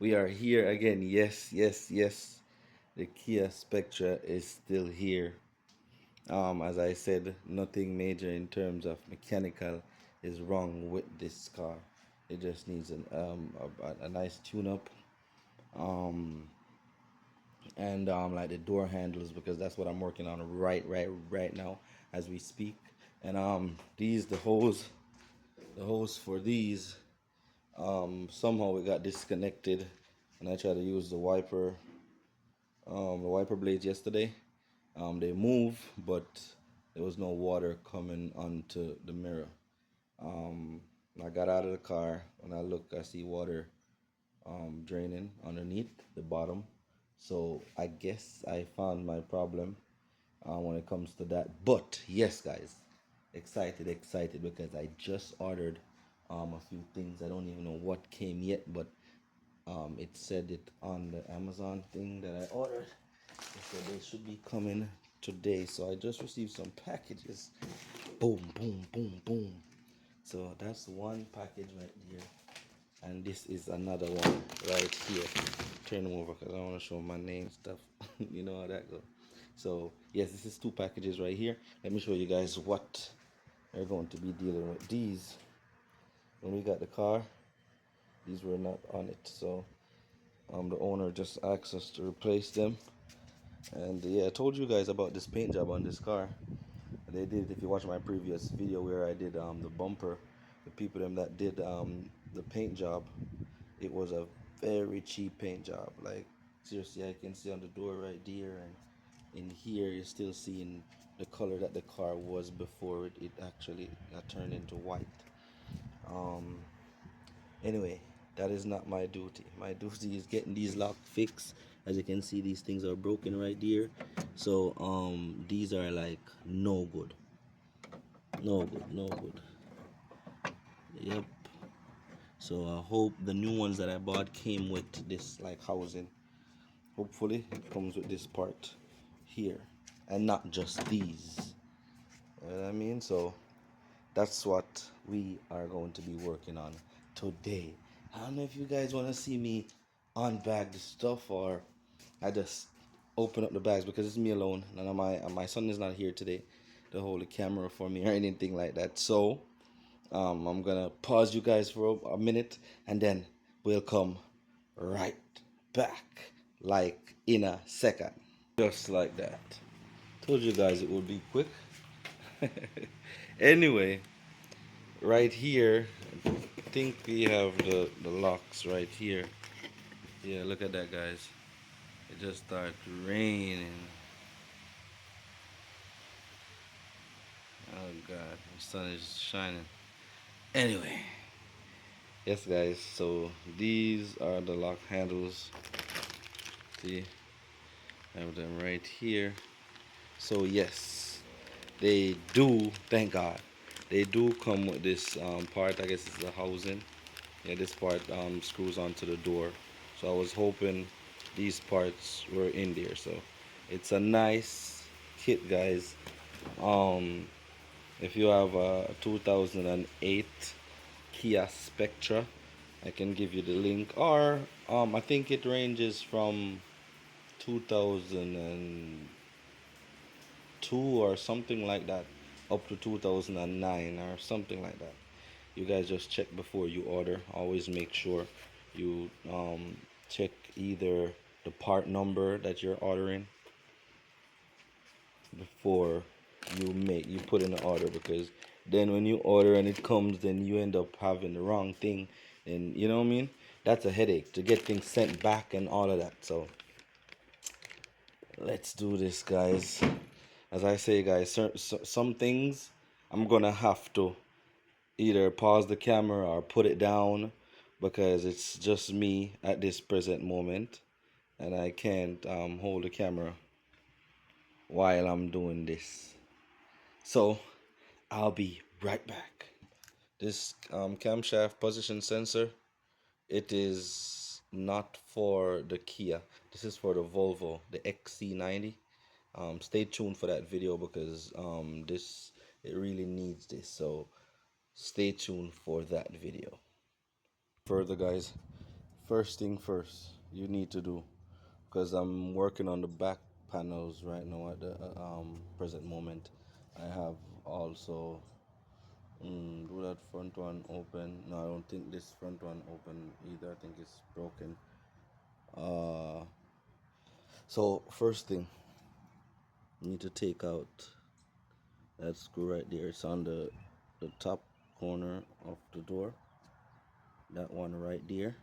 We are here again. Yes, yes, yes. The Kia Spectra is still here. As I said, nothing major in terms of mechanical is wrong with this car. It just needs a nice tune-up. Um, and like the door handles, because that's what I'm working on right now as we speak. And these the hose for these, somehow it got disconnected, and I tried to use the wiper blades yesterday. They move, but there was no water coming onto the mirror. Um, I got out of the car. When I look, I see water draining underneath the bottom. So I guess I found my problem when it comes to that. But yes, guys, excited because I just ordered a few things. I don't even know what came yet, but it said it on the Amazon thing that I ordered. It said they should be coming today. So I just received some packages. Boom, boom, boom, boom. So that's one package right here. And this is another one right here. Turn them over because I want to show my name stuff. You know how that goes. So yes, this is two packages right here. Let me show you guys what they're going to be dealing with. These, when we got the car, these were not on it. So the owner just asked us to replace them. And yeah, I told you guys about this paint job on this car. They did, if you watch my previous video where I did the bumper, the people them that did the paint job, it was a very cheap paint job. Like seriously, I can see on the door right there, and in here you're still seeing the color that the car was before it actually turned into white. Um, Anyway, that is not my duty. My duty is getting these locks fixed. As you can see, these things are broken right here. So these are like no good. No good, no good. Yep. So I hope the new ones that I bought came with this like housing. Hopefully it comes with this part here and not just these. You know what I mean? So that's what we are going to be working on today. I don't know if you guys want to see me unbag the stuff, or I just open up the bags, because it's me alone and my son is not here today to hold the camera for me or anything like that. So I'm gonna pause you guys for a minute, and then we'll come right back, like in a second. Just like that. Told you guys it would be quick. Anyway, right here, I think we have the locks right here. Yeah, look at that, guys. It just started raining. Oh God, the sun is shining. Anyway, yes, guys. So these are the lock handles. See, I have them right here. So yes, they do. Thank God, they do come with this part. I guess it's the housing. Yeah, this part screws onto the door. So I was hoping these parts were in there. So it's a nice kit, guys. Um, if you have a 2008 Kia Spectra, I can give you the link. Or I think it ranges from 2002 or something like that up to 2009 or something like that. You guys just check before you order. Always make sure you check either the part number that you're ordering before you put in the order, because then when you order and it comes, then you end up having the wrong thing, and you know what I mean. That's a headache to get things sent back and all of that. So let's do this, guys. As I say, guys, some things I'm gonna have to either pause the camera or put it down, because it's just me at this present moment, and I can't hold the camera while I'm doing this. So I'll be right back. This camshaft position sensor, it is not for the Kia. This is for the Volvo, the XC90. Stay tuned for that video, because this, it really needs this. So stay tuned for that video. Further, guys, First thing first, you need to do, because I'm working on the back panels right now at the present moment. I have also do that front one open. No, I don't think this front one open either. I think it's broken. Uh, so first thing, you need to take out that screw right there. It's on the top corner of the door. That one right there.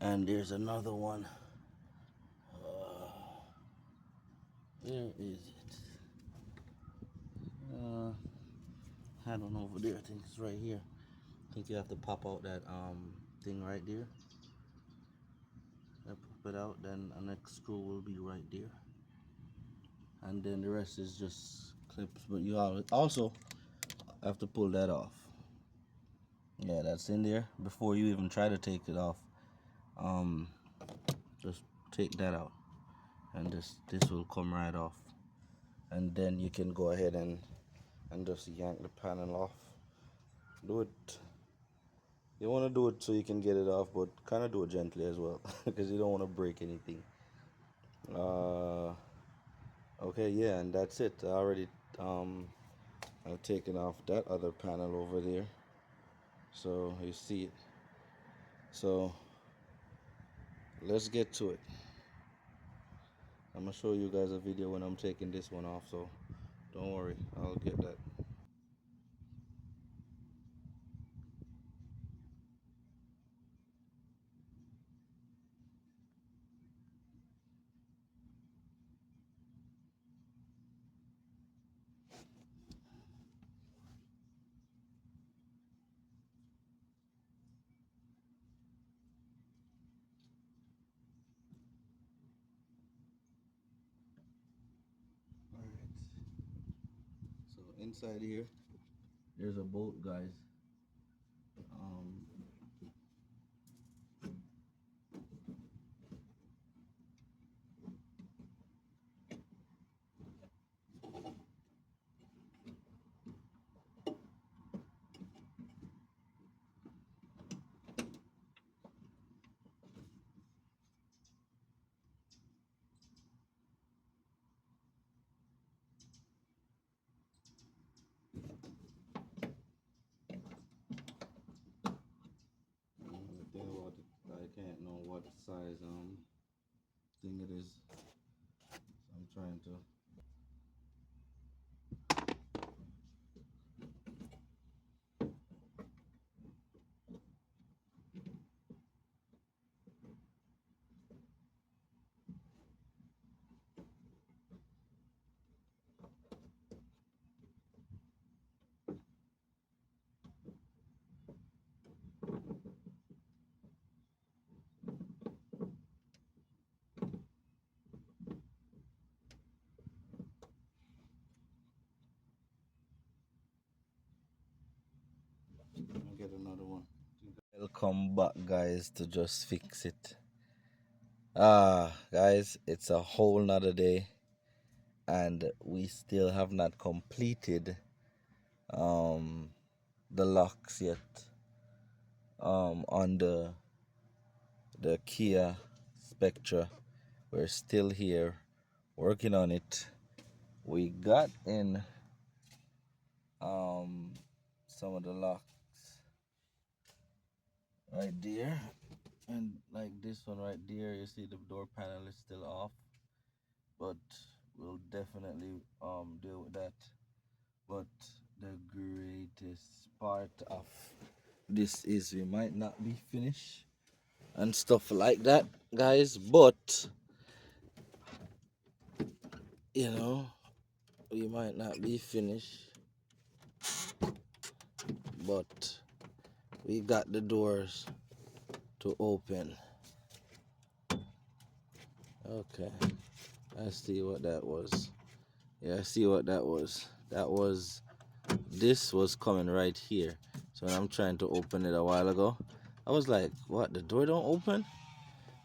And there's another one. Where is it? I don't know over there. I think it's right here. I think you have to pop out that thing right there. Pop it out, then the next screw will be right there. And then the rest is just clips, but you also have to pull that off. Yeah, that's in there. Before you even try to take it off, just take that out, and this will come right off, and then you can go ahead and just yank the panel off. Do it. You want to do it so you can get it off, but kind of do it gently as well, because you don't want to break anything. Okay, yeah, and that's it. I already I've taken off that other panel over there, so you see it. So let's get to it. I'm gonna show you guys a video when I'm taking this one off, so don't worry, I'll get that. Alright, so inside here there's a bolt, guys. um, the thing about it, I can't know what size thing it is, so I'm trying to. I'll get another one. Welcome back, guys, to just fix it. Guys, it's a whole nother day, and we still have not completed the locks yet on the Kia Spectra. We're still here working on it. We got in some of the locks right there, and like this one right there, you see the door panel is still off, but we'll definitely deal with that. But the greatest part of this is we might not be finished and stuff like that, guys, but you know, we might not be finished, but we got the doors to open. Okay, I see what that was. Yeah, I see what that was. This was coming right here. So when I'm trying to open it a while ago, I was like, what, the door don't open?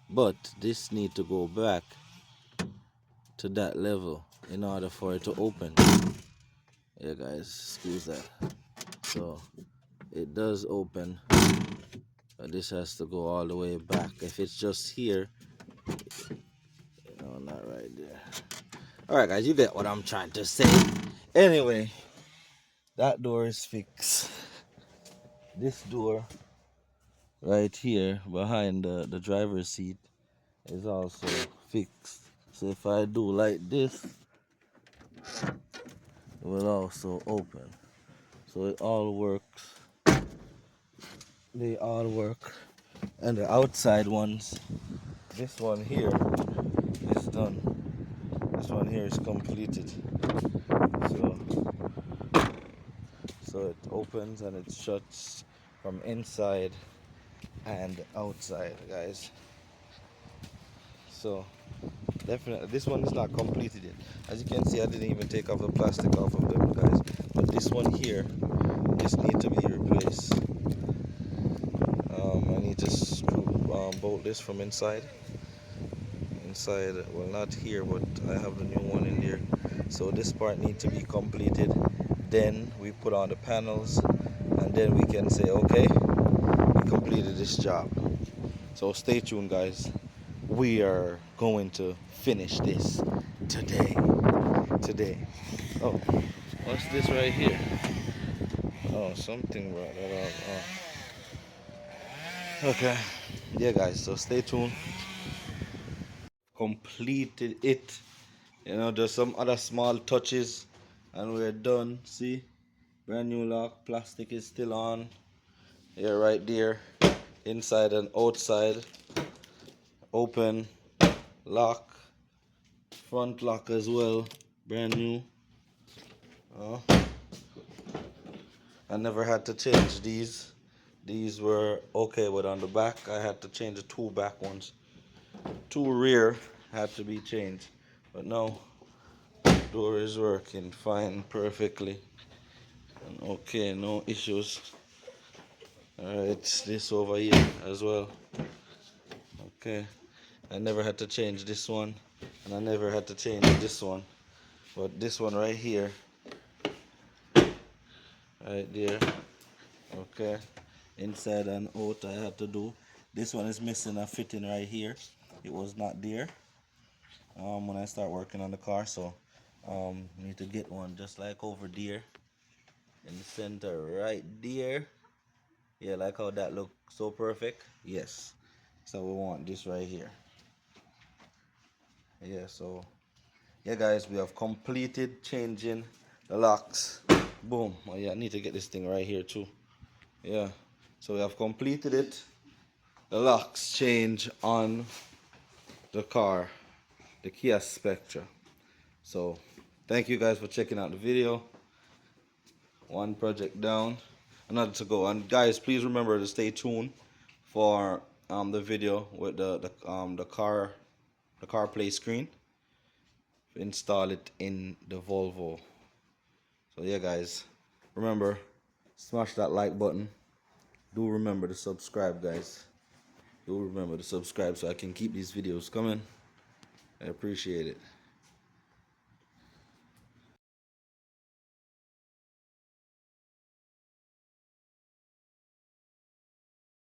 But this need to go back to that level in order for it to open. Yeah, guys, excuse that. So it does open This has to go all the way back. If it's just here, no, not right there. All right, guys, you get what I'm trying to say. Anyway, that door is fixed. This door right here behind the driver's seat is also fixed. So if I do like this, it will also open. So it all works. They all work. And the outside ones, this one here is done. This one here is completed. So, so it opens and it shuts from inside and outside, guys. So definitely this one is not completed yet. As you can see, I didn't even take off the plastic off of them, guys. But this one here, this need to be replaced. I need to screw bolt this from inside, well, not here, but I have the new one in there. So this part needs to be completed, then we put on the panels, and then we can say, okay, we completed this job. So stay tuned, guys. We are going to finish this today. Oh, what's this right here? Oh, something brought that up. Oh. Okay, yeah, guys, so stay tuned. Completed it, just some other small touches and we're done. See, brand new lock, plastic is still on, yeah, right there, inside and outside, open, lock, front lock as well, brand new. I never had to change these were okay, but on the back I had to change the two back ones. Two rear had to be changed, but no, door is working fine, perfectly, and okay, no issues. Alright, this over here as well. Okay, I never had to change this one, and I never had to change this one, but this one right here, right there, okay, inside and out I had to do. This one is missing a fitting right here. It was not there when I start working on the car, so need to get one just like over there in the center right there. Yeah, like how that look so perfect. Yes, so we want this right here. Yeah, so yeah, guys, we have completed changing the locks. Boom. Oh yeah, I need to get this thing right here too. Yeah, so we have completed it. The locks change on the car, the Kia Spectra. So thank you guys for checking out the video. One project down, another to go. And guys, please remember to stay tuned for the video with the car CarPlay screen. Install it in the Volvo. So yeah, guys, remember, smash that like button. Do remember to subscribe, guys. Do remember to subscribe so I can keep these videos coming. I appreciate it.